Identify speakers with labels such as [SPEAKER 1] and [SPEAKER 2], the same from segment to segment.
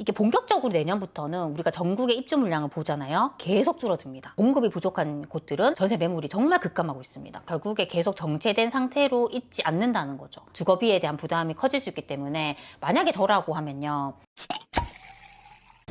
[SPEAKER 1] 이게 본격적으로 내년부터는 우리가 전국의 입주 물량을 보잖아요. 계속 줄어듭니다. 공급이 부족한 곳들은 전세 매물이 정말 급감하고 있습니다. 결국에 계속 정체된 상태로 있지 않는다는 거죠. 주거비에 대한 부담이 커질 수 있기 때문에 만약에 저라고 하면요.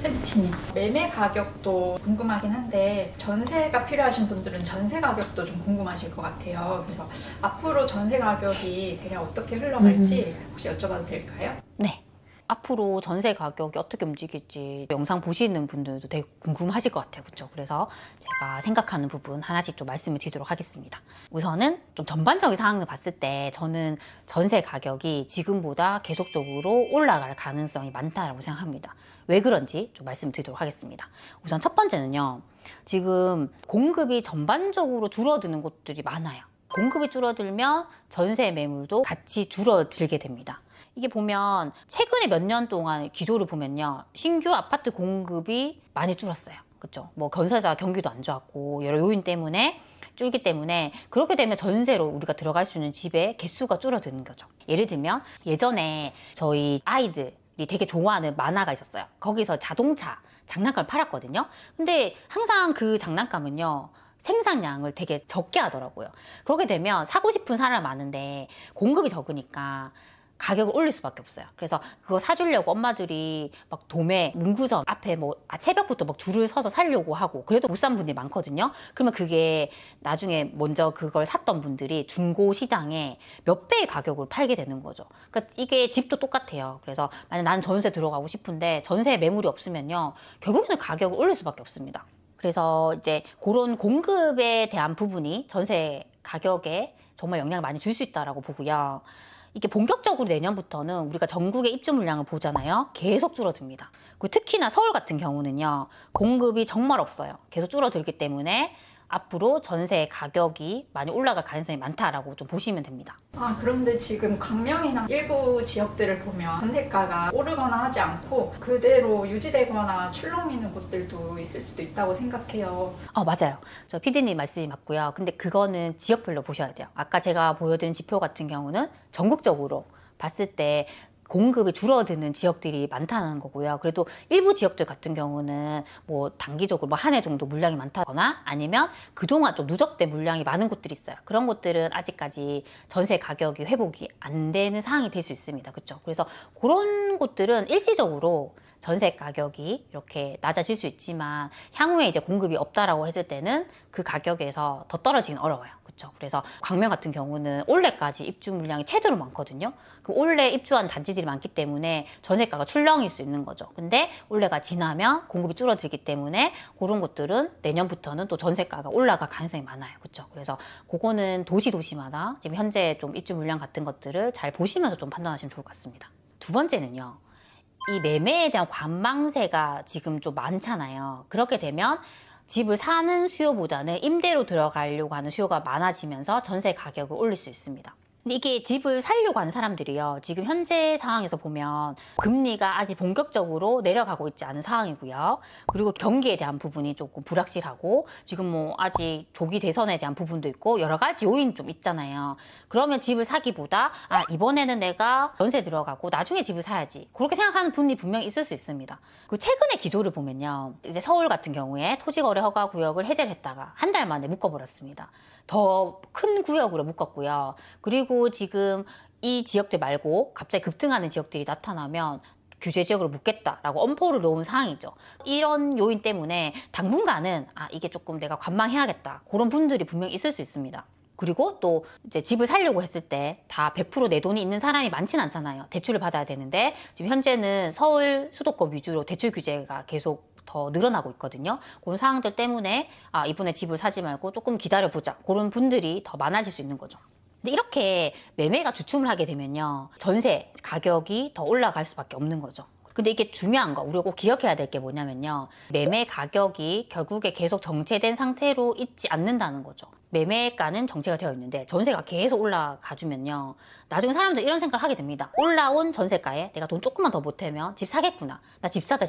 [SPEAKER 2] 혜비치님, 매매 가격도 궁금하긴 한데 전세가 필요하신 분들은 전세 가격도 좀 궁금하실 것 같아요. 그래서 앞으로 전세 가격이 대략 어떻게 흘러갈지 혹시 여쭤봐도 될까요?
[SPEAKER 1] 네. 앞으로 전세 가격이 어떻게 움직일지 영상 보시는 분들도 되게 궁금하실 것 같아요. 그렇죠? 그래서 제가 생각하는 부분 하나씩 좀 말씀을 드리도록 하겠습니다. 우선은 좀 전반적인 상황을 봤을 때 저는 전세 가격이 지금보다 계속적으로 올라갈 가능성이 많다고 생각합니다. 왜 그런지 좀 말씀드리도록 하겠습니다. 우선 첫 번째는요. 지금 공급이 전반적으로 줄어드는 곳들이 많아요. 공급이 줄어들면 전세 매물도 같이 줄어들게 됩니다. 이게 보면 최근에 몇 년 동안 기조를 보면요. 신규 아파트 공급이 많이 줄었어요. 그렇죠? 뭐 건설사 경기도 안 좋았고 여러 요인 때문에 줄기 때문에 그렇게 되면 전세로 우리가 들어갈 수 있는 집의 개수가 줄어드는 거죠. 예를 들면 예전에 저희 아이들이 되게 좋아하는 만화가 있었어요. 거기서 자동차 장난감을 팔았거든요. 근데 항상 그 장난감은요. 생산량을 되게 적게 하더라고요. 그렇게 되면 사고 싶은 사람이 많은데 공급이 적으니까 가격을 올릴 수밖에 없어요. 그래서 그거 사주려고 엄마들이 막 도매, 문구점 앞에 뭐 새벽부터 막 줄을 서서 사려고 하고 그래도 못 산 분들이 많거든요. 그러면 그게 나중에 먼저 그걸 샀던 분들이 중고 시장에 몇 배의 가격으로 팔게 되는 거죠. 그러니까 이게 집도 똑같아요. 그래서 만약 나는 전세 들어가고 싶은데 전세 매물이 없으면요. 결국에는 가격을 올릴 수밖에 없습니다. 그래서 이제 그런 공급에 대한 부분이 전세 가격에 정말 영향을 많이 줄 수 있다고 보고요. 이게 본격적으로 내년부터는 우리가 전국의 입주 물량을 보잖아요. 계속 줄어듭니다. 특히나 서울 같은 경우는요. 공급이 정말 없어요. 계속 줄어들기 때문에 앞으로 전세 가격이 많이 올라갈 가능성이 많다라고 좀 보시면 됩니다.
[SPEAKER 2] 그런데 지금 광명이나 일부 지역들을 보면 전세가가 오르거나 하지 않고 그대로 유지되거나 출렁이는 곳들도 있을 수도 있다고 생각해요.
[SPEAKER 1] 맞아요. 저 PD님 말씀이 맞고요. 근데 그거는 지역별로 보셔야 돼요. 아까 제가 보여드린 지표 같은 경우는 전국적으로 봤을 때 공급이 줄어드는 지역들이 많다는 거고요. 그래도 일부 지역들 같은 경우는 뭐 단기적으로 뭐 한 해 정도 물량이 많다거나 아니면 그동안 좀 누적된 물량이 많은 곳들이 있어요. 그런 곳들은 아직까지 전세 가격이 회복이 안 되는 상황이 될 수 있습니다. 그렇죠? 그래서 그런 곳들은 일시적으로 전세 가격이 이렇게 낮아질 수 있지만 향후에 이제 공급이 없다라고 했을 때는 그 가격에서 더 떨어지긴 어려워요. 그렇죠? 그래서 광명 같은 경우는 올해까지 입주 물량이 최대로 많거든요. 그 올해 입주한 단지들이 많기 때문에 전세가가 출렁일 수 있는 거죠. 근데 올해가 지나면 공급이 줄어들기 때문에 그런 곳들은 내년부터는 또 전세가가 올라갈 가능성이 많아요. 그렇죠? 그래서 그거는 도시마다 지금 현재 좀 입주 물량 같은 것들을 잘 보시면서 좀 판단하시면 좋을 것 같습니다. 두 번째는요. 이 매매에 대한 관망세가 지금 좀 많잖아요. 그렇게 되면 집을 사는 수요보다는 임대로 들어가려고 하는 수요가 많아지면서 전세 가격을 올릴 수 있습니다. 근데 이게 집을 살려고 하는 사람들이요. 지금 현재 상황에서 보면 금리가 아직 본격적으로 내려가고 있지 않은 상황이고요. 그리고 경기에 대한 부분이 조금 불확실하고 지금 뭐 아직 조기 대선에 대한 부분도 있고 여러 가지 요인이 좀 있잖아요. 그러면 집을 사기보다 이번에는 내가 전세 들어가고 나중에 집을 사야지. 그렇게 생각하는 분이 분명히 있을 수 있습니다. 그 최근의 기조를 보면요. 이제 서울 같은 경우에 토지거래 허가 구역을 해제를 했다가 한 달 만에 묶어버렸습니다. 더 큰 구역으로 묶었고요. 그리고 지금 이 지역들 말고 갑자기 급등하는 지역들이 나타나면 규제 지역으로 묶겠다라고 엄포를 놓은 상황이죠. 이런 요인 때문에 당분간은 이게 조금 내가 관망해야겠다. 그런 분들이 분명히 있을 수 있습니다. 그리고 또 이제 집을 사려고 했을 때 다 100% 내 돈이 있는 사람이 많진 않잖아요. 대출을 받아야 되는데 지금 현재는 서울 수도권 위주로 대출 규제가 계속 더 늘어나고 있거든요. 그런 상황들 때문에 이번에 집을 사지 말고 조금 기다려보자. 그런 분들이 더 많아질 수 있는 거죠. 근데 이렇게 매매가 주춤을 하게 되면요. 전세 가격이 더 올라갈 수밖에 없는 거죠. 근데 이게 중요한 거, 우리가 꼭 기억해야 될 게 뭐냐면요. 매매 가격이 결국에 계속 정체된 상태로 있지 않는다는 거죠. 매매가는 정체가 되어 있는데 전세가 계속 올라가주면요. 나중에 사람들 이런 생각을 하게 됩니다. 올라온 전세가에 내가 돈 조금만 더 보태면 집 사겠구나. 나 집 사자.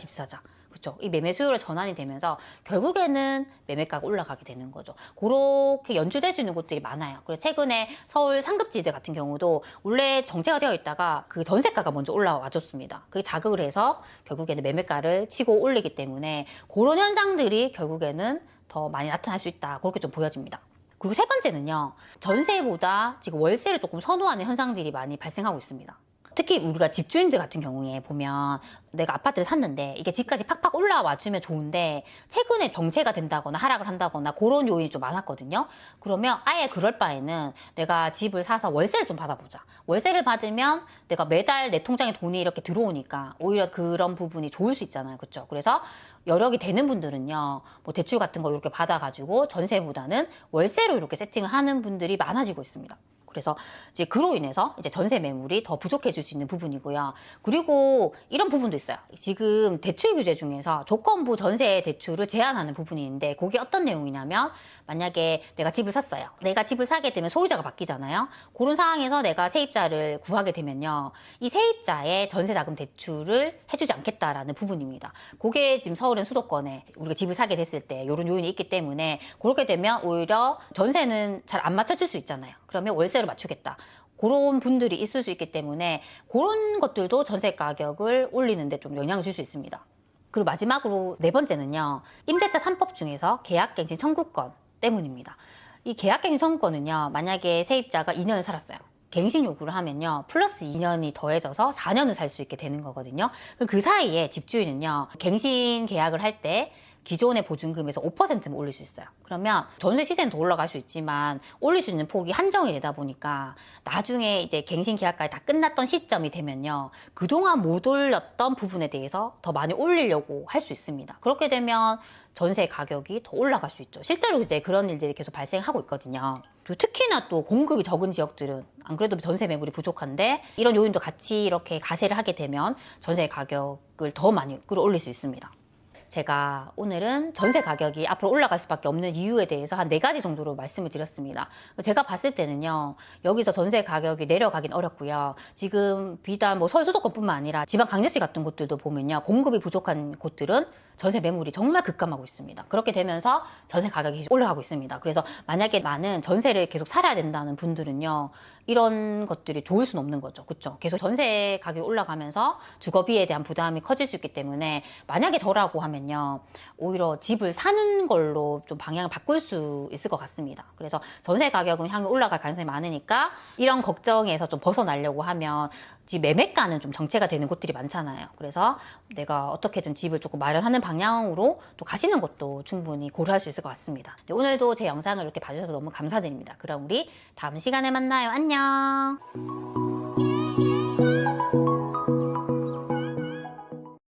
[SPEAKER 1] 그쵸? 이 매매 수요로 전환이 되면서 결국에는 매매가가 올라가게 되는 거죠. 그렇게 연출될 수 있는 곳들이 많아요. 그래서 최근에 서울 상급지대 같은 경우도 원래 정체가 되어 있다가 그 전세가가 먼저 올라와 줬습니다. 그게 자극을 해서 결국에는 매매가를 치고 올리기 때문에 그런 현상들이 결국에는 더 많이 나타날 수 있다. 그렇게 좀 보여집니다. 그리고 세 번째는요, 전세보다 지금 월세를 조금 선호하는 현상들이 많이 발생하고 있습니다. 특히 우리가 집주인들 같은 경우에 보면 내가 아파트를 샀는데 이게 집까지 팍팍 올라와 주면 좋은데 최근에 정체가 된다거나 하락을 한다거나 그런 요인이 좀 많았거든요. 그러면 아예 그럴 바에는 내가 집을 사서 월세를 좀 받아보자. 월세를 받으면 내가 매달 내 통장에 돈이 이렇게 들어오니까 오히려 그런 부분이 좋을 수 있잖아요. 그렇죠? 그래서 여력이 되는 분들은요, 뭐 대출 같은 거 이렇게 받아가지고 전세보다는 월세로 이렇게 세팅을 하는 분들이 많아지고 있습니다. 그래서 이제 그로 인해서 이제 전세 매물이 더 부족해질 수 있는 부분이고요. 그리고 이런 부분도 있어요. 지금 대출 규제 중에서 조건부 전세 대출을 제한하는 부분이 있는데 그게 어떤 내용이냐면 만약에 내가 집을 샀어요. 내가 집을 사게 되면 소유자가 바뀌잖아요. 그런 상황에서 내가 세입자를 구하게 되면요. 이 세입자의 전세자금 대출을 해주지 않겠다라는 부분입니다. 그게 지금 서울은 수도권에 우리가 집을 사게 됐을 때 이런 요인이 있기 때문에 그렇게 되면 오히려 전세는 잘 안 맞춰질 수 있잖아요. 그러면 월세로 맞추겠다. 그런 분들이 있을 수 있기 때문에 그런 것들도 전세 가격을 올리는데 좀 영향을 줄 수 있습니다. 그리고 마지막으로 네 번째는요. 임대차 3법 중에서 계약갱신 청구권 때문입니다. 이 계약갱신 청구권은요. 만약에 세입자가 2년을 살았어요. 갱신 요구를 하면요. 플러스 2년이 더해져서 4년을 살 수 있게 되는 거거든요. 그럼 그 사이에 집주인은요. 갱신 계약을 할 때 기존의 보증금에서 5%만 올릴 수 있어요. 그러면 전세 시세는 더 올라갈 수 있지만 올릴 수 있는 폭이 한정이 되다 보니까 나중에 이제 갱신 계약까지 다 끝났던 시점이 되면요. 그동안 못 올렸던 부분에 대해서 더 많이 올리려고 할 수 있습니다. 그렇게 되면 전세 가격이 더 올라갈 수 있죠. 실제로 이제 그런 일들이 계속 발생하고 있거든요. 특히나 또 공급이 적은 지역들은 안 그래도 전세 매물이 부족한데 이런 요인도 같이 이렇게 가세를 하게 되면 전세 가격을 더 많이 끌어올릴 수 있습니다. 제가 오늘은 전세 가격이 앞으로 올라갈 수밖에 없는 이유에 대해서 한 4가지 정도로 말씀을 드렸습니다. 제가 봤을 때는요, 여기서 전세 가격이 내려가긴 어렵고요. 지금 비단 뭐 서울 수도권뿐만 아니라 지방 강제시 같은 곳들도 보면요, 공급이 부족한 곳들은 전세 매물이 정말 급감하고 있습니다. 그렇게 되면서 전세 가격이 올라가고 있습니다. 그래서 만약에 나는 전세를 계속 살아야 된다는 분들은요, 이런 것들이 좋을 수는 없는 거죠. 그렇죠? 계속 전세 가격이 올라가면서 주거비에 대한 부담이 커질 수 있기 때문에 만약에 저라고 하면요, 오히려 집을 사는 걸로 좀 방향을 바꿀 수 있을 것 같습니다. 그래서 전세 가격은 향후 올라갈 가능성이 많으니까 이런 걱정에서 좀 벗어나려고 하면 집 매매가는 좀 정체가 되는 곳들이 많잖아요. 그래서 내가 어떻게든 집을 조금 마련하는 방향으로 또 가시는 것도 충분히 고려할 수 있을 것 같습니다. 네, 오늘도 제 영상을 이렇게 봐주셔서 너무 감사드립니다. 그럼 우리 다음 시간에 만나요. 안녕.